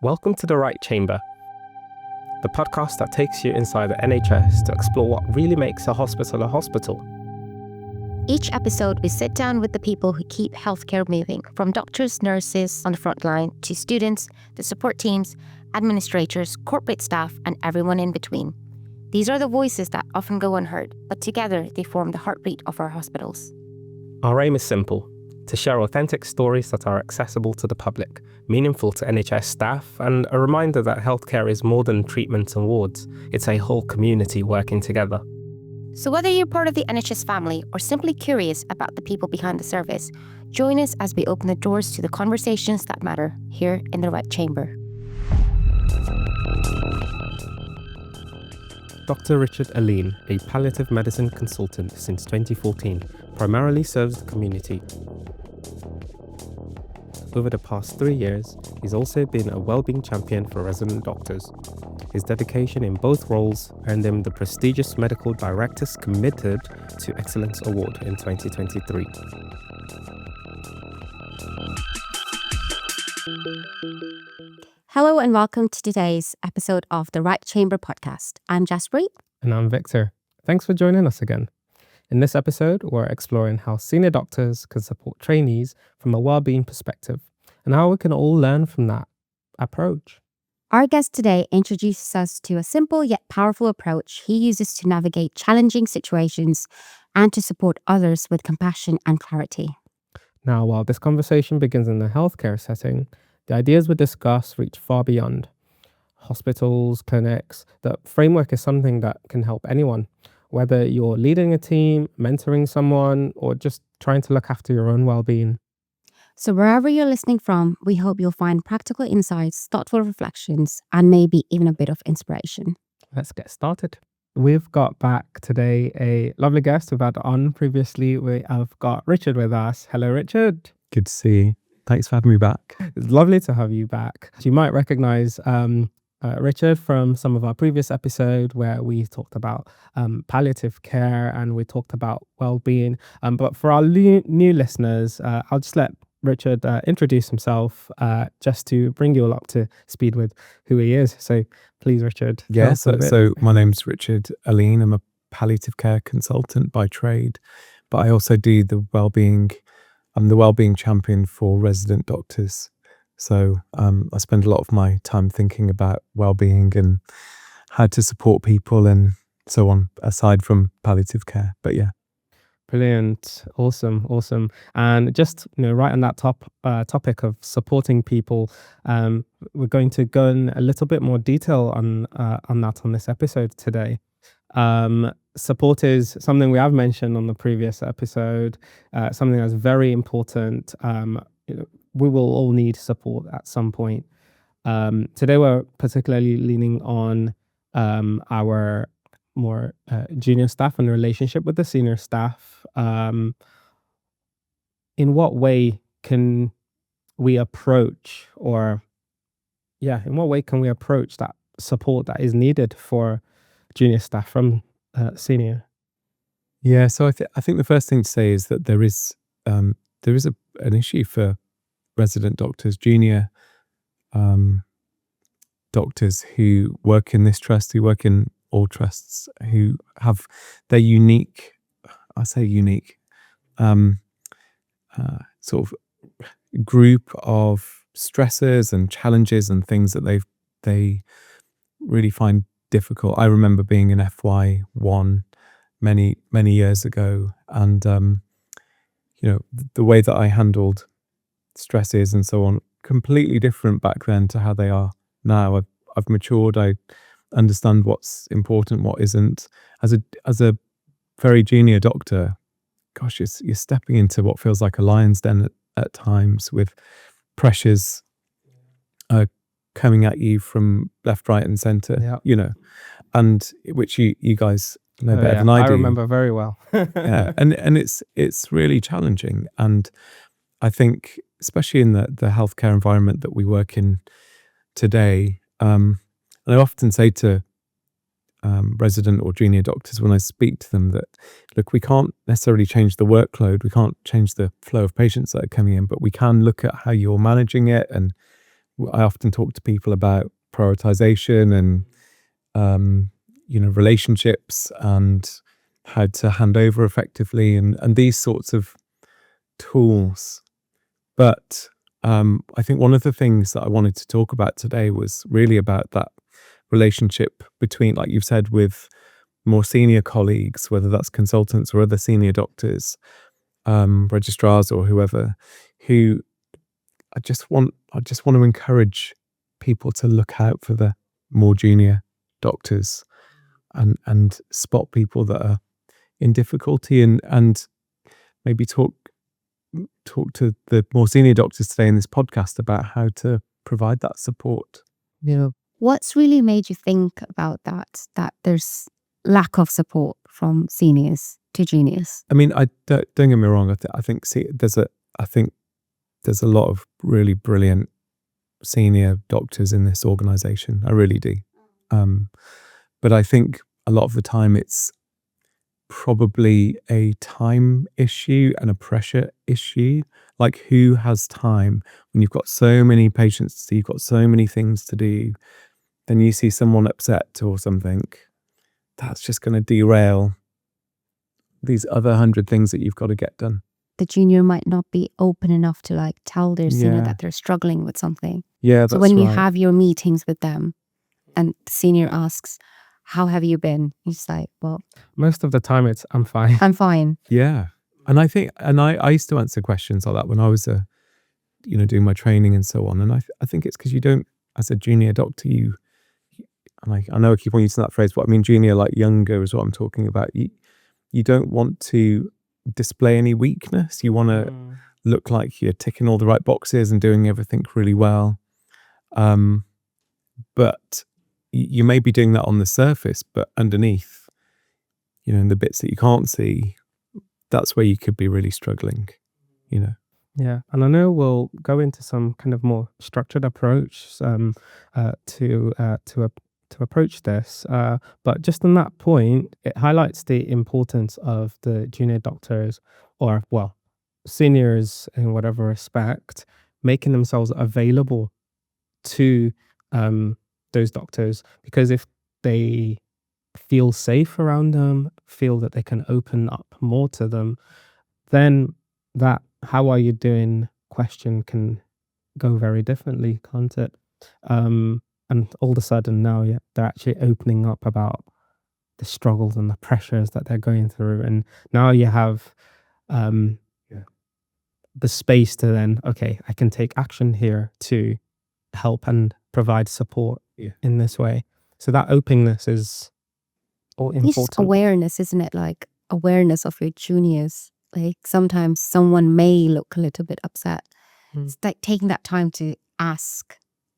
Welcome to The Right Chamber, the podcast that takes you inside the NHS to explore what really makes a hospital a hospital. Each episode, we sit down with the people who keep healthcare moving, from doctors, nurses on the front line, to students, the support teams, administrators, corporate staff, and everyone in between. These are the voices that often go unheard, but together they form the heartbeat of our hospitals. Our aim is simple: to share authentic stories that are accessible to the public, meaningful to NHS staff, and a reminder that healthcare is more than treatments and wards. It's a whole community working together. So whether you're part of the NHS family or simply curious about the people behind the service, join us as we open the doors to the conversations that matter here in the Right Chamber. Dr Richard Alleyne, a palliative medicine consultant since 2014, primarily serves the community. Over the past 3 years, he's also been a wellbeing champion for resident doctors. His dedication in both roles earned him the prestigious Medical Directors Committed to Excellence Award in 2023. Hello and welcome to today's episode of the Right Chamber podcast. I'm Jaspreet. And I'm Victor. Thanks for joining us again. In this episode, we're exploring how senior doctors can support trainees from a wellbeing perspective and how we can all learn from that approach. Our guest today introduces us to a simple yet powerful approach he uses to navigate challenging situations and to support others with compassion and clarity. Now, while this conversation begins in a healthcare setting, the ideas we discuss reach far beyond hospitals, clinics. The framework is something that can help anyone, whether you're leading a team, mentoring someone, or just trying to look after your own well-being. So wherever you're listening from, we hope you'll find practical insights, thoughtful reflections, and maybe even a bit of inspiration. Let's get started. We've got back today a lovely guest we've had on previously. We have got Richard with us. Hello, Richard. Good to see you. Thanks for having me back. It's lovely to have you back. You might recognize Richard from some of our previous episode where we talked about palliative care and we talked about well-being. But for our new listeners, I'll just let Richard introduce himself just to bring you all up to speed with who he is. So please, Richard. Yeah, so my name's Richard Alleyne. I'm a palliative care consultant by trade, but I also do I'm the wellbeing champion for resident doctors. So I spend a lot of my time thinking about well-being and how to support people and so on, aside from palliative care. But yeah. Brilliant. Awesome. And just, right on that topic of supporting people, we're going to go in a little bit more detail on that on this episode today. Support is something we have mentioned on the previous episode, something that's very important. We will all need support at some point. Today, we're particularly leaning on our more junior staff and the relationship with the senior staff. In what way can we approach that support that is needed for junior staff from senior? Yeah, so I think the first thing to say is that there is an issue for resident doctors, junior doctors who work in this trust, who work in all trusts, who have their unique sort of group of stresses and challenges and things that they really find difficult. I remember being in FY1 many years ago, and the way that I handled stresses and so on, completely different back then to how they are now. I've matured. I understand what's important, what isn't. As a very junior doctor, gosh, you're stepping into what feels like a lion's den at times, with pressures coming at you from left, right, and centre. Yeah. And which you guys know better than I do. I remember very well. Yeah, and it's really challenging. And I think, especially in the healthcare environment that we work in today, and I often say to resident or junior doctors when I speak to them that, look, we can't necessarily change the workload, we can't change the flow of patients that are coming in, but we can look at how you're managing it and I often talk to people about prioritization and relationships and how to hand over effectively and these sorts of tools. But I think one of the things that I wanted to talk about today was really about that relationship between, like you've said, with more senior colleagues, whether that's consultants or other senior doctors, registrars or whoever, who I just want to encourage people to look out for the more junior doctors and spot people that are in difficulty and maybe talk to the more senior doctors today in this podcast about how to provide that support. What's really made you think about that there's lack of support from seniors to juniors? I mean, don't get me wrong. I think there's a lot of really brilliant senior doctors in this organisation. I really do. But I think a lot of the time it's probably a time issue and a pressure issue. Like, who has time when you've got so many patients to see, you've got so many things to do, then you see someone upset or something, that's just going to derail these other 100 things that you've got to get done. The junior might not be open enough to like tell their senior that they're struggling with something. Yeah, that's so when right. you have your meetings with them and the senior asks, how have you been? He's like, well, most of the time it's, I'm fine. I'm fine. Yeah. And I think, and I used to answer questions like that when I was, doing my training and so on. And I think it's because you don't, as a junior doctor, and I know I keep on using that phrase, but I mean junior, like younger is what I'm talking about. You don't want to display any weakness. You want to look like you're ticking all the right boxes and doing everything really well. But you may be doing that on the surface, but underneath, in the bits that you can't see, that's where you could be really struggling, Yeah, and I know we'll go into some kind of more structured approach to approach this, but just on that point, it highlights the importance of the junior doctors, or seniors in whatever respect, making themselves available to those doctors, because if they feel safe around them, feel that they can open up more to them, then that "how are you doing" question can go very differently, can't it? And all of a sudden now, they're actually opening up about the struggles and the pressures that they're going through, and now you have the space to then, okay, I can take action here to help and provide support in this way. So that openness is all important. It's just awareness, isn't it? Like awareness of your juniors. Like sometimes someone may look a little bit upset. It's like taking that time to ask,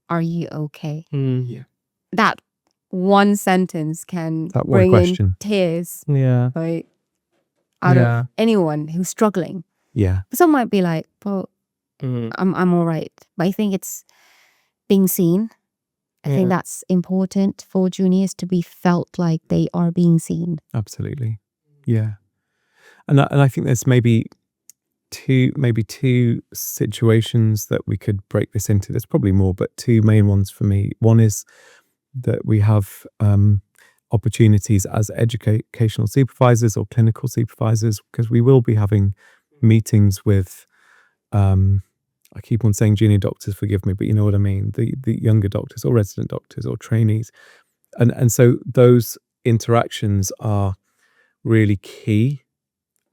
are you okay? Yeah. That one sentence can That one bring question. in tears, Yeah. like out of anyone who's struggling. Yeah. But some might be like, well, I'm all right. But I think it's being seen. I think that's important for juniors to be felt like they are being seen. Absolutely. Yeah. And I think there's maybe two situations that we could break this into. There's probably more, but two main ones for me. One is that we have opportunities as educational supervisors or clinical supervisors, because we will be having meetings with, I keep on saying junior doctors, forgive me, but you know what I mean, the younger doctors or resident doctors or trainees. And so those interactions are really key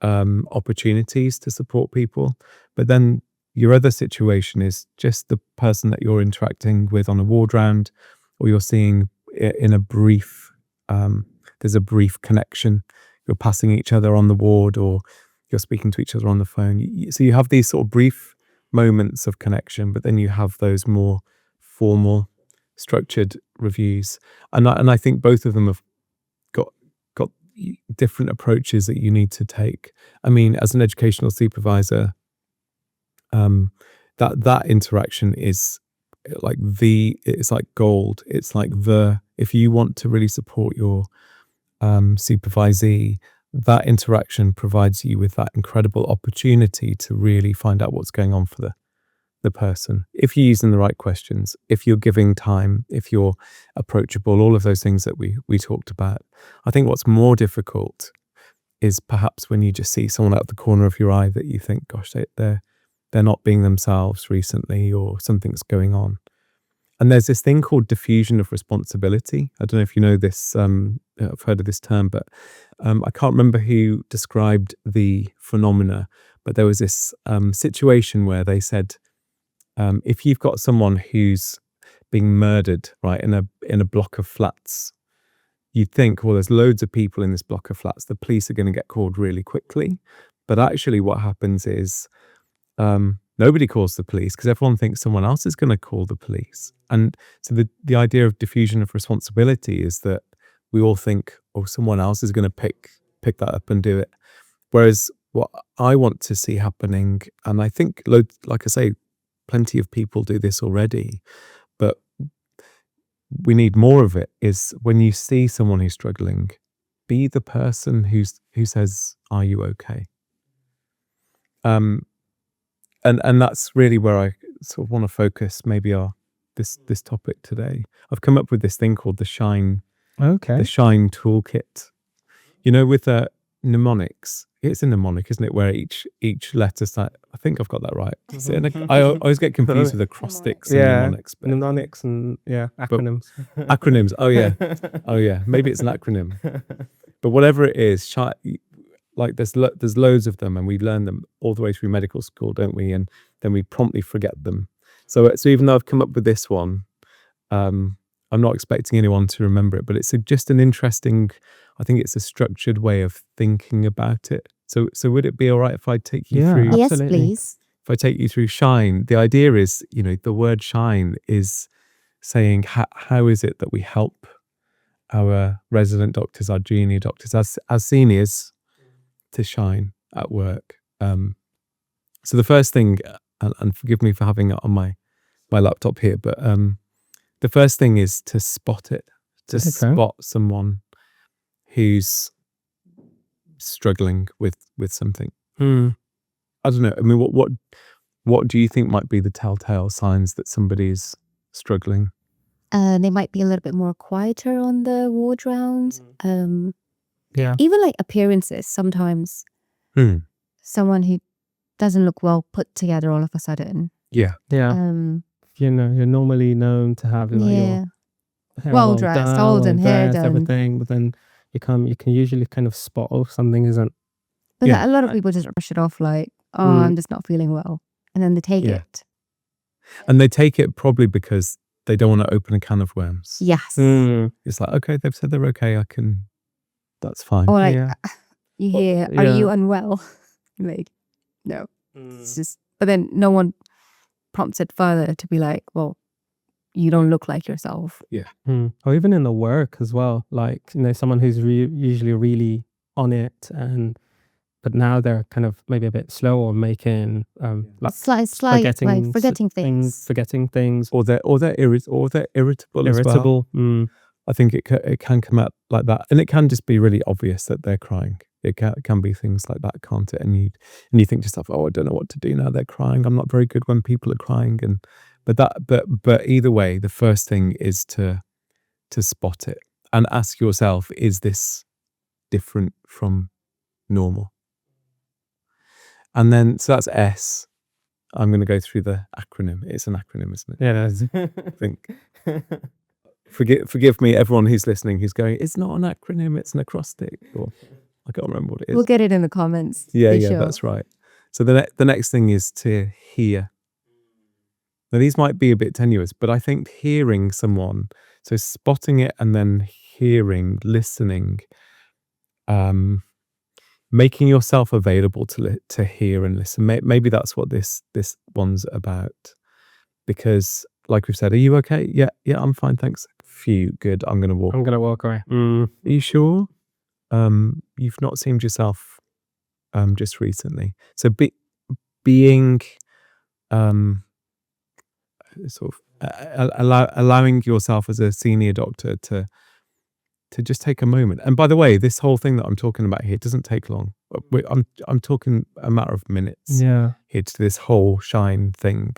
opportunities to support people. But then your other situation is just the person that you're interacting with on a ward round, or you're seeing in a brief, there's a brief connection. You're passing each other on the ward, or you're speaking to each other on the phone. So you have these sort of brief moments of connection, but then you have those more formal, structured reviews. And I think both of them have got different approaches that you need to take. I mean, as an educational supervisor, that interaction is like it's like gold. It's like if you want to really support your supervisee, that interaction provides you with that incredible opportunity to really find out what's going on for the the person, if you're using the right questions, if you're giving time, if you're approachable, all of those things that we talked about. I think what's more difficult is perhaps when you just see someone out of the corner of your eye that you think, gosh, they're not being themselves recently, or something's going on. And there's this thing called diffusion of responsibility. I don't know if you know this, I've heard of this term, but I can't remember who described the phenomena, but there was this situation where they said, if you've got someone who's being murdered, right, in a block of flats, you'd think, well, there's loads of people in this block of flats, the police are going to get called really quickly. But actually what happens is nobody calls the police because everyone thinks someone else is going to call the police. And so the idea of diffusion of responsibility is that we all think, oh, someone else is going to pick that up and do it. Whereas what I want to see happening, and I think, like I say, plenty of people do this already, but we need more of it, is when you see someone who's struggling, be the person who says, are you okay? And that's really where I sort of want to focus maybe this topic today. I've come up with this thing called the Shine toolkit. You know, with mnemonics, it's a mnemonic, isn't it? Where each letter start. I think I've got that right. I always get confused with acrostics and mnemonics. But mnemonics and acronyms. Acronyms. Oh yeah. Maybe it's an acronym. But whatever it is, like there's loads of them, and we learn them all the way through medical school, don't we? And then we promptly forget them. So even though I've come up with this one, I'm not expecting anyone to remember it, but it's just an interesting, I think it's a structured way of thinking about it. So would it be all right if I take you through? Yes, Absolutely. please. If I take you through Shine, the idea is, the word shine is saying, how is it that we help our resident doctors, our junior doctors, as seniors, to shine at work? So the first thing, and forgive me for having it on my laptop here, but the first thing is to spot it, spot someone who's struggling with something. I don't know. I mean, what do you think might be the telltale signs that somebody's struggling? They might be a little bit more quieter on the ward rounds. Even like appearances. Sometimes someone who doesn't look well put together all of a sudden. Yeah. You're normally known to have your hair well dressed, old and hair done, everything, but then you can usually kind of spot if something isn't. But a lot of people just brush it off like, oh, I'm just not feeling well, and then they take it. And they take it probably because they don't want to open a can of worms. Yes. It's like, okay, they've said they're okay. That's fine. Or like, you hear, are you unwell? Like, no. It's just, but then no one prompts it further to be like, well, you don't look like yourself. Or even in the work as well, like, someone who's usually really on it, but now they're kind of maybe a bit slow, or making slight forgetting things, or they're irritable as well. I think it can come out like that, and it can just be really obvious that they're crying. It can be things like that, can't it? And you think to yourself, oh, I don't know what to do now. They're crying. I'm not very good when people are crying. But either way, the first thing is to spot it and ask yourself, is this different from normal? And then, so that's S. I'm going to go through the acronym. It's an acronym, isn't it? Yeah, it is. I think. Forgive me, everyone who's listening, who's going, it's not an acronym, it's an acrostic, or I can't remember what it is. We'll get it in the comments. Yeah, that's right. So the next thing is to hear. Now, these might be a bit tenuous, but I think hearing someone, so spotting it and then hearing, listening, making yourself available to hear and listen. Maybe that's what this one's about. Because, like we've said, are you okay? Yeah, I'm fine, thanks. Phew, good. I'm going to walk away. Are you sure? You've not seemed yourself just recently. So being sort of allowing yourself as a senior doctor to just take a moment. And by the way, this whole thing that I'm talking about here doesn't take long. I'm talking a matter of minutes. Yeah. It's this whole Shine thing.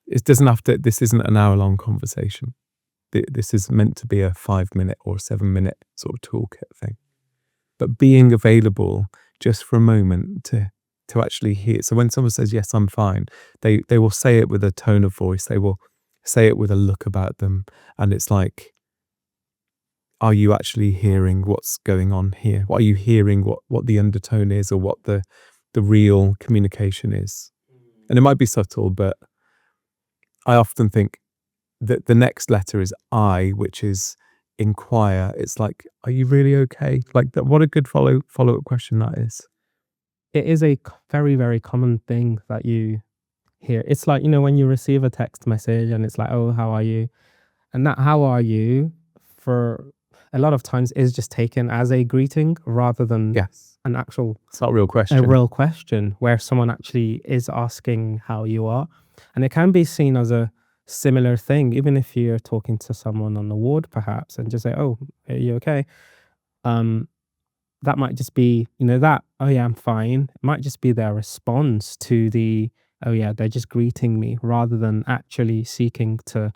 it doesn't have to, this isn't an hour-long conversation. This is meant to be a 5-minute or 7-minute sort of toolkit thing. But being available just for a moment to actually hear. So when someone says, yes, I'm fine, they will say it with a tone of voice. They will say it with a look about them. And it's like, are you actually hearing what's going on here? Are you hearing what the undertone is, or what the real communication is? And it might be subtle, but I often think that the next letter is I, which is inquire. It's like, are you really okay? Like that. What a good follow-up question that is. It is a very, very common thing that you hear. It's like, when you receive a text message and it's like, oh, how are you? And that how are you, for a lot of times, is just taken as a greeting rather than Yes. an actual, It's not a real question. a real question where someone actually is asking how you are. And it can be seen as a similar thing, even if you're talking to someone on the ward perhaps and just say, oh, are you okay? That might just be, that, oh yeah, I'm fine. It might just be their response to the, oh yeah, they're just greeting me, rather than actually seeking to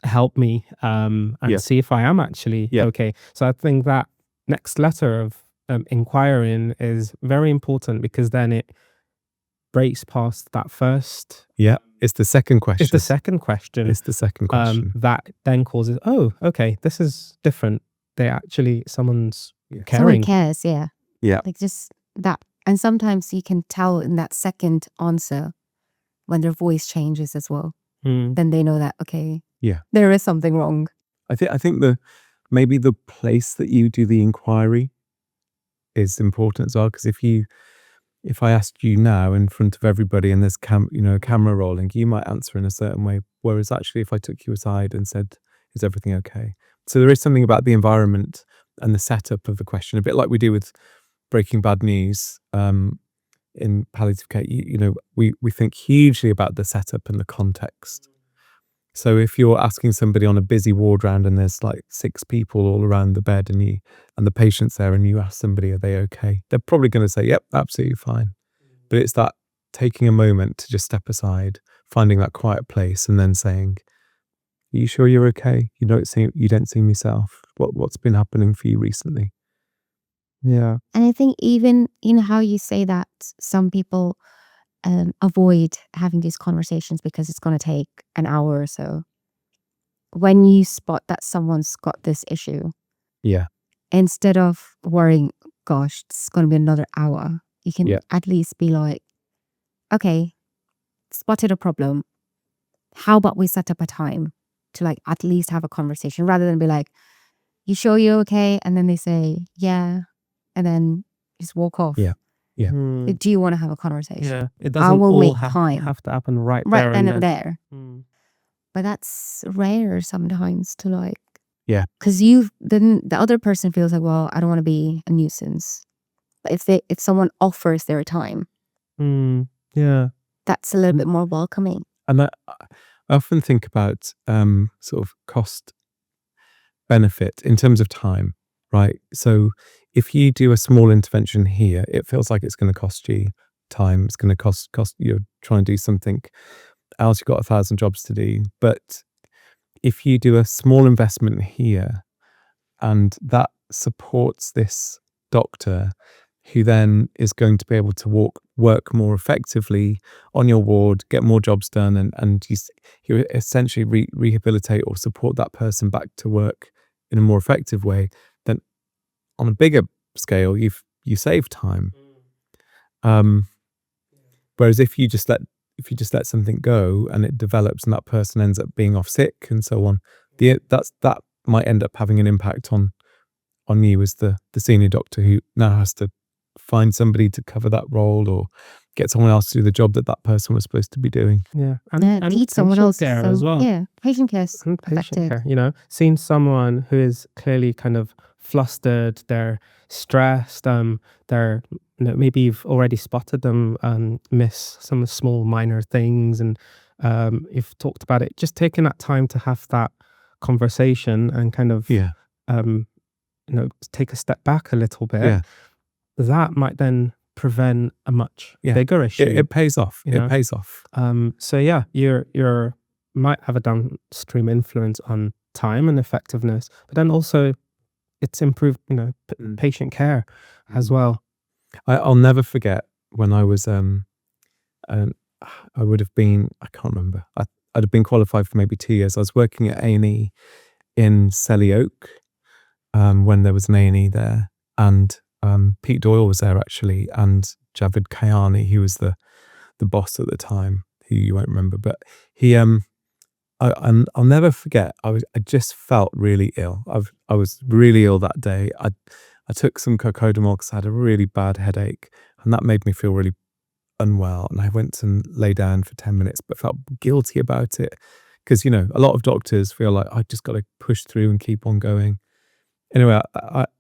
help me and Yeah. see if I am actually Yeah. okay. So I think that next letter of inquiring is very important, because then it breaks past that first. Yeah. It's the second question. It's the second question. It's the second question. That then causes, oh, okay, this is different. Someone's Someone caring. cares, yeah. Yeah. Like just that. And sometimes you can tell in that second answer when their voice changes as well. Then they know that, okay, Yeah. there is something wrong. I think maybe the place that you do the inquiry is important as well, because if I asked you now in front of everybody and there's a camera rolling, you might answer in a certain way. Whereas actually, if I took you aside and said, is everything okay? So there is something about the environment and the setup of the question, a bit like we do with breaking bad news in palliative care. We think hugely about the setup and the context. So if you're asking somebody on a busy ward round and there's like 6 people all around the bed and the patient's there, and you ask somebody, are they okay? They're probably going to say, yep, absolutely fine. But it's that taking a moment to just step aside, finding that quiet place, and then saying, are you sure you're okay? You don't seem yourself. What's been happening for you recently? Yeah. And I think even, how you say that some people avoid having these conversations because it's going to take an hour or so. When you spot that someone's got this issue, Yeah. instead of worrying, gosh, it's going to be another hour, you can Yeah. at least be like, okay, spotted a problem. How about we set up a time to like at least have a conversation, rather than be like, you sure you're okay? And then they say, yeah. And then just walk off. Yeah. Yeah. Do you want to have a conversation? Yeah, it doesn't will all make have time. to happen right Right there then and and there. But that's rare sometimes to like. Yeah. Because then the other person feels like, well, I don't want to be a nuisance. But if someone offers their time, Yeah. that's a little bit more welcoming. And I often think about sort of cost benefit in terms of time, right? So if you do a small intervention here, it feels like it's going to cost you time. It's going to cost you're trying to do something else. You've got 1,000 jobs to do. But if you do a small investment here, and that supports this doctor, who then is going to be able to work more effectively on your ward, get more jobs done, and you essentially rehabilitate or support that person back to work in a more effective way, then on a bigger scale, you save time. Whereas if you just let something go and it develops and that person ends up being off sick and so on, that might end up having an impact on you as the senior doctor, who now has to find somebody to cover that role or get someone else to do the job that person was supposed to be doing. Yeah. And need someone else there as well. Yeah, patient care is And patient affected. care, seeing someone who is clearly kind of flustered, they're stressed, they're maybe you've already spotted them miss some small minor things, and you've talked about it. Just taking that time to have that conversation and kind of take a step back a little bit. Yeah. That might then prevent a much Yeah. bigger issue. It pays off. You know? It pays off. So yeah, you're might have a downstream influence on time and effectiveness, but then also it's improved, patient care as well. I'll never forget when I was I would have been, I can't remember. I'd have been qualified for maybe 2 years. I was working at A&E in Selly Oak when there was an A&E there, and Pete Doyle was there actually, and Javed Kayani, he was the boss at the time, who you won't remember, but he I'll never forget. I just felt really ill. I was really ill that day. I took some cocodamol because I had a really bad headache, and that made me feel really unwell. And I went and lay down for 10 minutes, but felt guilty about it because, a lot of doctors feel like I just got to push through and keep on going. Anyway,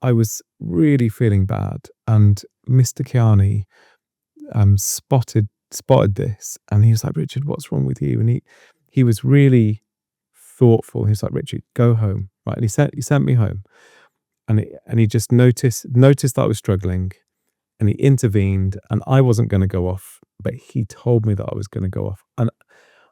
I was really feeling bad, and Mr. Kiani spotted this, and he was like, "Richard, what's wrong with you?" And he was really thoughtful. He was like, "Richard, go home," right? And he sent me home, and he just noticed that I was struggling, and he intervened, and I wasn't going to go off, but he told me that I was going to go off, and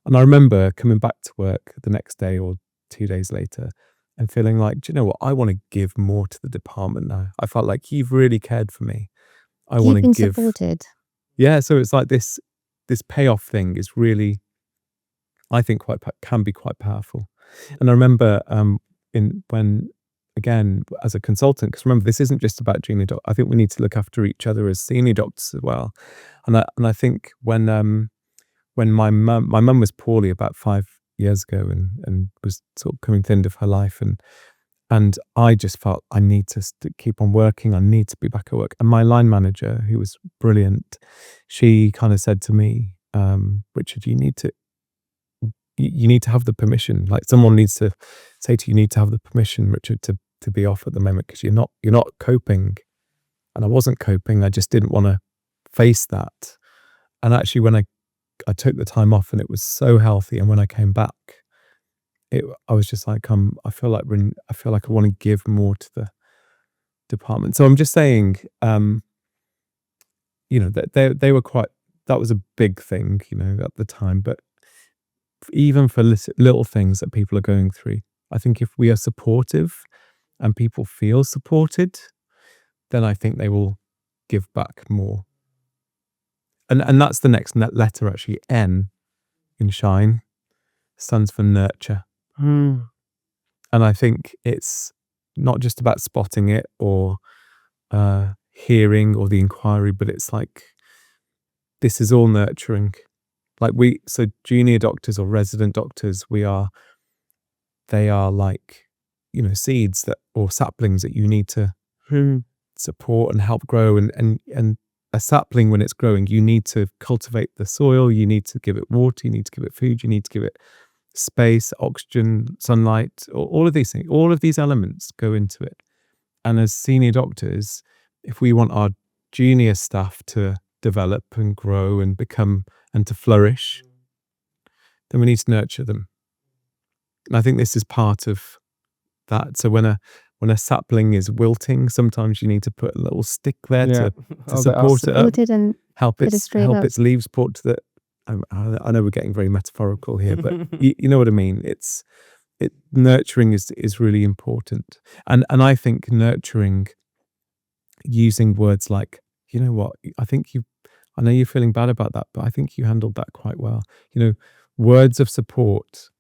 I remember coming back to work the next day or 2 days later and feeling like, do you know what? I want to give more to the department now. I felt like you've really cared for me. I want to give. Supported. Yeah, so it's like this payoff thing is really, I think, can be quite powerful. And I remember when again as a consultant, because remember, this isn't just about junior doctors. I think we need to look after each other as senior doctors as well. And I think when my mum was poorly about 5 years ago and was sort of coming to the end of her life, and I just felt I need to keep on working. I need to be back at work. And my line manager, who was brilliant, she kind of said to me, "Richard, you need to have the permission. Like someone needs to say to you, you need to have the permission, Richard, to be off at the moment because you're not coping." And I wasn't coping. I just didn't want to face that. And actually, when I took the time off, and it was so healthy, and when I came back, I was just like, I feel like I want to give more to the department. So I'm just saying, that they were quite. That was a big thing, at the time. But even for little things that people are going through, I think if we are supportive and people feel supported, then I think they will give back more. And that's the next letter, actually. N in Shine stands for nurture. And I think it's not just about spotting it or hearing or the inquiry, but it's like, this is all nurturing. Like so junior doctors or resident doctors, they are like, seeds or saplings that you need to support and help grow. And a sapling, when it's growing, you need to cultivate the soil, you need to give it water, you need to give it food, you need to give it space, oxygen, sunlight, all of these things, all of these elements go into it. And as senior doctors, if we want our junior staff to develop and grow and become and to flourish, then we need to nurture them. And I think this is part of that. So when a sapling is wilting, sometimes you need to put a little stick there to support it up, and help its leaves support to the. I know we're getting very metaphorical here, but you know what I mean. Nurturing is really important, and I think nurturing, using words like, you know what, I know you're feeling bad about that, but I think you handled that quite well. Words of support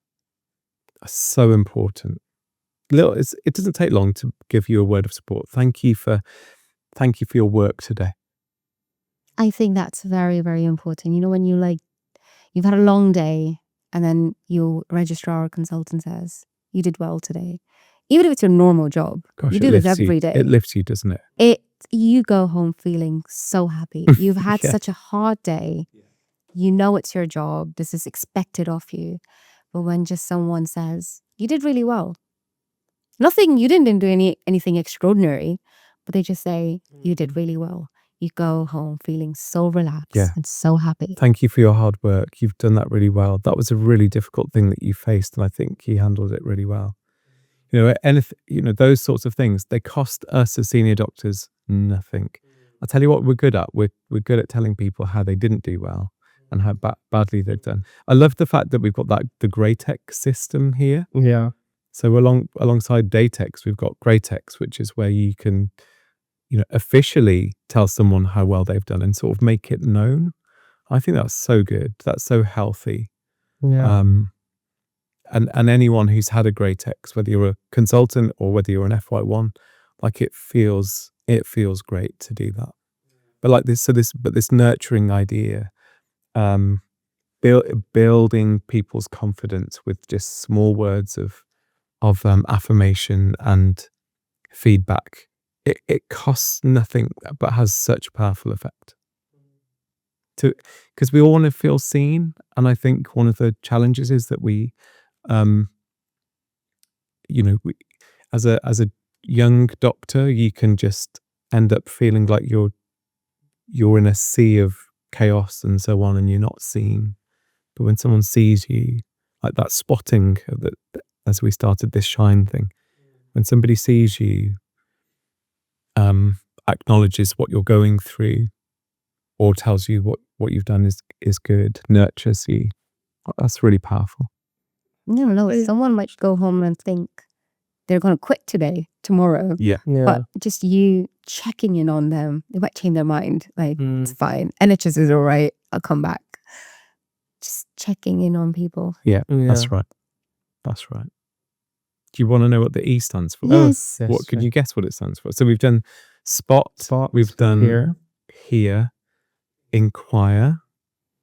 are so important. It doesn't take long to give you a word of support. Thank you for your work today. I think that's very, very important. When you've had a long day, and then your registrar or consultant says, "You did well today." Even if it's your normal job, Gosh, you do this every day. It lifts you, doesn't it? You go home feeling so happy. You've had such a hard day. You know it's your job. This is expected of you. But when just someone says, "You did really well," you didn't do anything extraordinary, but they just say, "You did really well." You go home feeling so relaxed and so happy. Thank you for your hard work. You've done that really well. That was a really difficult thing that you faced, and I think you handled it really well. Those sorts of things, they cost us as senior doctors nothing. I'll tell you what we're good at. We're good at telling people how they didn't do well and how badly they've done. I love the fact that we've got the grey text system here. Yeah. So alongside day text, we've got grey text, which is where you can, officially tell someone how well they've done and sort of make it known. I think that's so good. That's so healthy. Yeah. And anyone who's had a grey text, whether you're a consultant or whether you're an FY1, like it feels great to do that. But like this nurturing idea, building people's confidence with just small words of affirmation and feedback. It costs nothing, but has such a powerful effect. Because we all want to feel seen, and I think one of the challenges is that we, as a young doctor, you can just end up feeling like you're in a sea of chaos and so on, and you're not seen. But when someone sees you, like that spotting that, as we started this shine thing, when somebody sees you, acknowledges what you're going through, or tells you what you've done is good, nurtures you, that's really powerful. No, someone might go home and think they're going to quit tomorrow. Yeah. But just you checking in on them, they might change their mind. Like, it's fine. NHS is all right. I'll come back. Just checking in on people. Yeah. That's right. Do you want to know what the E stands for? Yes. What could you guess what it stands for? So we've done spot. We've done here, inquire,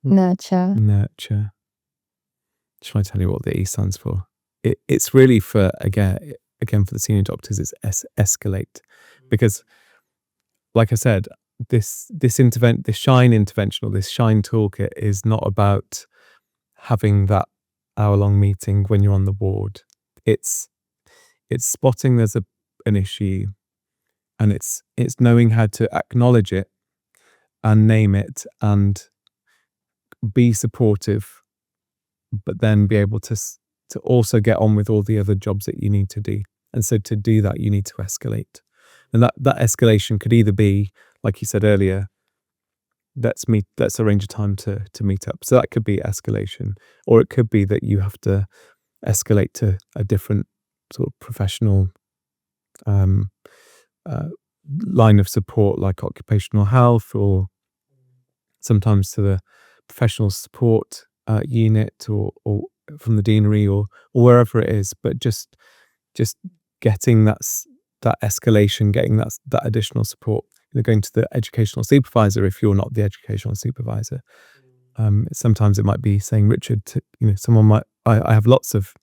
nurture. Shall I tell you what the E stands for? It's really for again for the senior doctors. It's escalate, because, like I said, this shine intervention or this shine toolkit is not about having that hour-long meeting when you're on the ward. It's spotting there's an issue, and it's knowing how to acknowledge it and name it and be supportive, but then be able to also get on with all the other jobs that you need to do. And so to do that, you need to escalate. And that escalation could either be, like you said earlier, let's arrange a time to meet up. So that could be escalation, or it could be that you have to escalate to a different sort of professional line of support, like occupational health, or sometimes to the professional support unit, or from the deanery, or wherever it is. But just getting that escalation, getting that additional support. You're going to the educational supervisor if you're not the educational supervisor. Sometimes it might be saying, Richard, someone might. I have lots of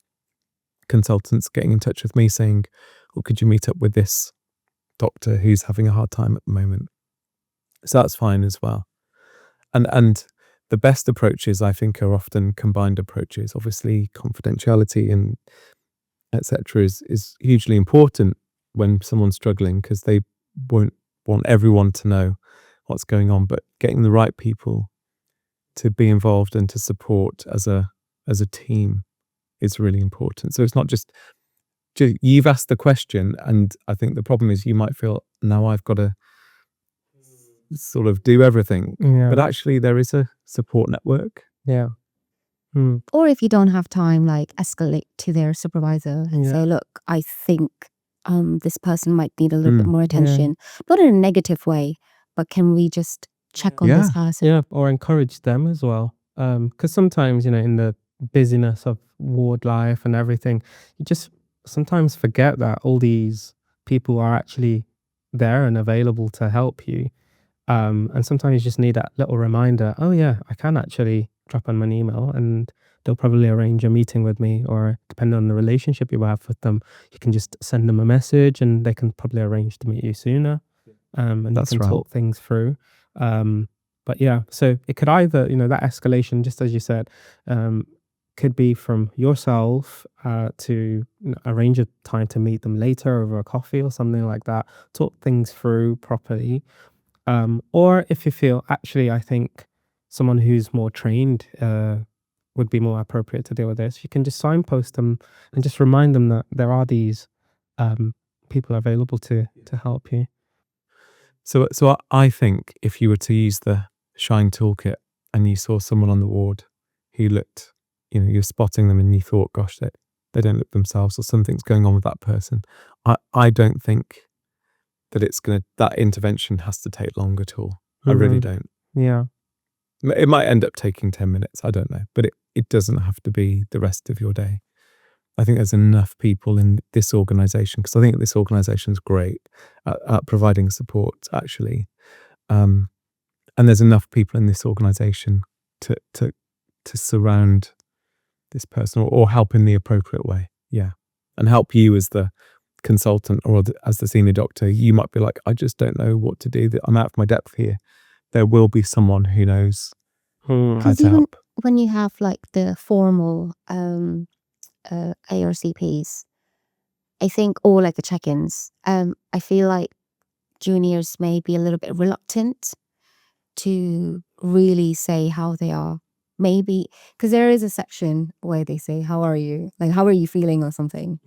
consultants getting in touch with me saying, "Well, could you meet up with this doctor who's having a hard time at the moment?" So that's fine as well. And the best approaches, I think, are often combined approaches. Obviously, confidentiality and etc. is hugely important when someone's struggling, because they won't want everyone to know what's going on. But getting the right people to be involved and to support as a team is really important. So it's not just you've asked the question, and I think the problem is you might feel, now I've got to sort of do everything. But actually there is a support network. Or if you don't have time, like escalate to their supervisor and say, look, I think this person might need a little bit more attention. Not in a negative way, but can we just check on this person? Or encourage them as well. Because sometimes, in the busyness of ward life and everything, you just sometimes forget that all these people are actually there and available to help you. And sometimes you just need that little reminder, oh yeah, I can actually drop them an email and they'll probably arrange a meeting with me, or depending on the relationship you have with them, you can just send them a message and they can probably arrange to meet you sooner. And That's you can right. talk things through. But yeah, so it could either, that escalation, just as you said, could be from yourself to arrange a time to meet them later over a coffee or something like that, talk things through properly. Or if you feel, actually, I think someone who's more trained would be more appropriate to deal with this, you can just signpost them and just remind them that there are these people available to help you. So I think if you were to use the Shine toolkit and you saw someone on the ward who looked, you're spotting them and you thought, gosh, they don't look themselves, or something's going on with that person. I don't think that that intervention has to take long at all. I really don't. Yeah. It might end up taking 10 minutes. I don't know. But it doesn't have to be the rest of your day. I think there's enough people in this organisation, because I think this organisation is great at providing support, actually. And there's enough people in this organisation to surround this person or help in the appropriate way. Yeah. And help you as the consultant or as the senior doctor. You might be like, I just don't know what to do. I'm out of my depth here. There will be someone who knows how to help. When you have like the formal ARCPs, I think, or like the check-ins, I feel like juniors may be a little bit reluctant to really say how they are. Maybe because there is a section where they say, how are you? Like, how are you feeling or something?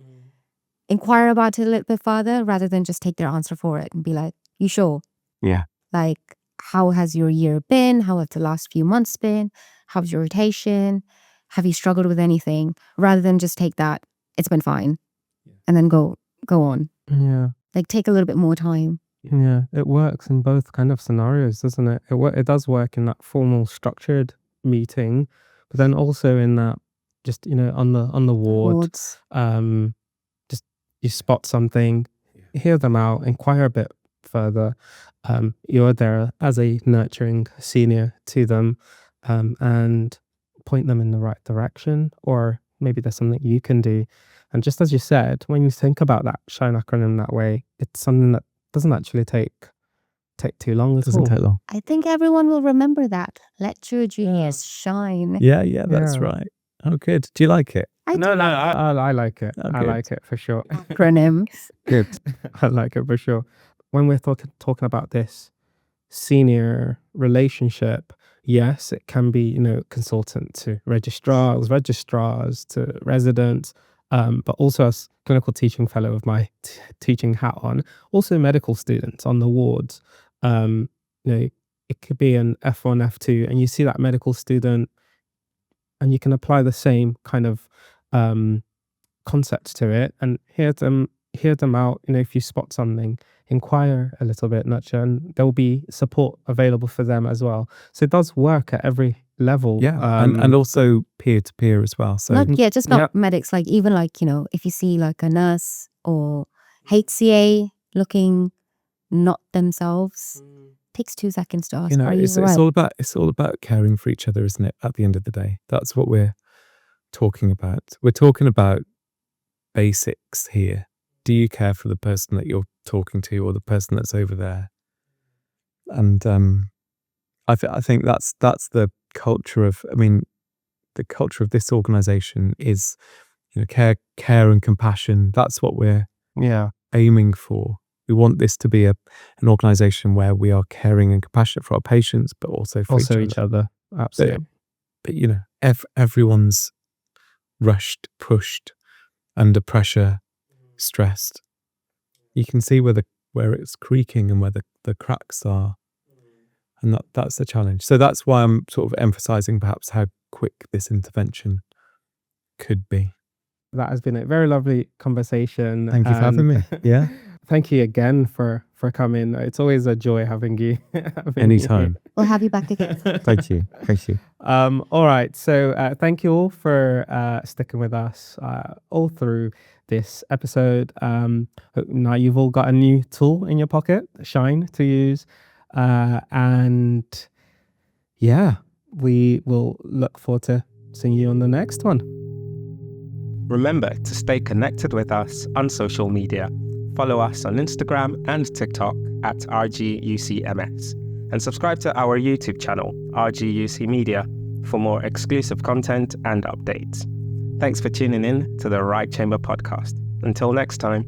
Inquire about it a little bit further rather than just take their answer for it and be like, you sure? Yeah. Like, how has your year been? How have the last few months been? How's your rotation? Have you struggled with anything? Rather than just take that, it's been fine, and then go on. Yeah. Like, take a little bit more time. Yeah. It works in both kind of scenarios, doesn't it? It does work in that formal, structured meeting, but then also in that just, on the ward, Wards. just you spot something, hear them out, inquire a bit further. You're there as a nurturing senior to them, and point them in the right direction, or maybe there's something you can do. And just as you said, when you think about that SHINE acronym that way, it's something that doesn't actually take too long at all. Doesn't take long. I think everyone will remember that. Let your genius shine. Yeah, that's right. Oh, good. Do you like it? I like it. I like it for sure. Acronyms. Good. I like it for sure. When we're talking about this senior relationship, yes, it can be, consultant to registrars to residents, but also as clinical teaching fellow with my teaching hat on, also medical students on the wards. It could be an F1, F2, and you see that medical student, and you can apply the same kind of concept to it and hear them out. If you spot something, inquire a little bit, nurture, and there'll be support available for them as well. So it does work at every level. Yeah, and also peer to peer as well. So not medics. Like, even like, if you see like a nurse or HCA looking not themselves, takes 2 seconds to ask. Are you right? It's all about caring for each other, isn't it? At the end of the day, that's what we're talking about. We're talking about basics here. Do you care for the person that you're talking to, or the person that's over there? And I think that's the culture of. The culture of this organisation is, care and compassion. That's what we're aiming for. We want this to be an organisation where we are caring and compassionate for our patients, but also for each other. Absolutely. But everyone's rushed, pushed, under pressure, stressed. You can see where it's creaking and where the cracks are, and that's the challenge. So that's why I'm sort of emphasising perhaps how quick this intervention could be. That has been a very lovely conversation. Thank you for having me. Yeah. Thank you again for coming. It's always a joy having you. Anytime. We'll have you back again. Thank you. All right. So thank you all for sticking with us all through this episode. Now you've all got a new tool in your pocket, SHINE, to use. And yeah, we will look forward to seeing you on the next one. Remember to stay connected with us on social media. Follow us on Instagram and TikTok at RGUCMS, and subscribe to our YouTube channel, RGUC Media, for more exclusive content and updates. Thanks for tuning in to the Right Chamber podcast. Until next time.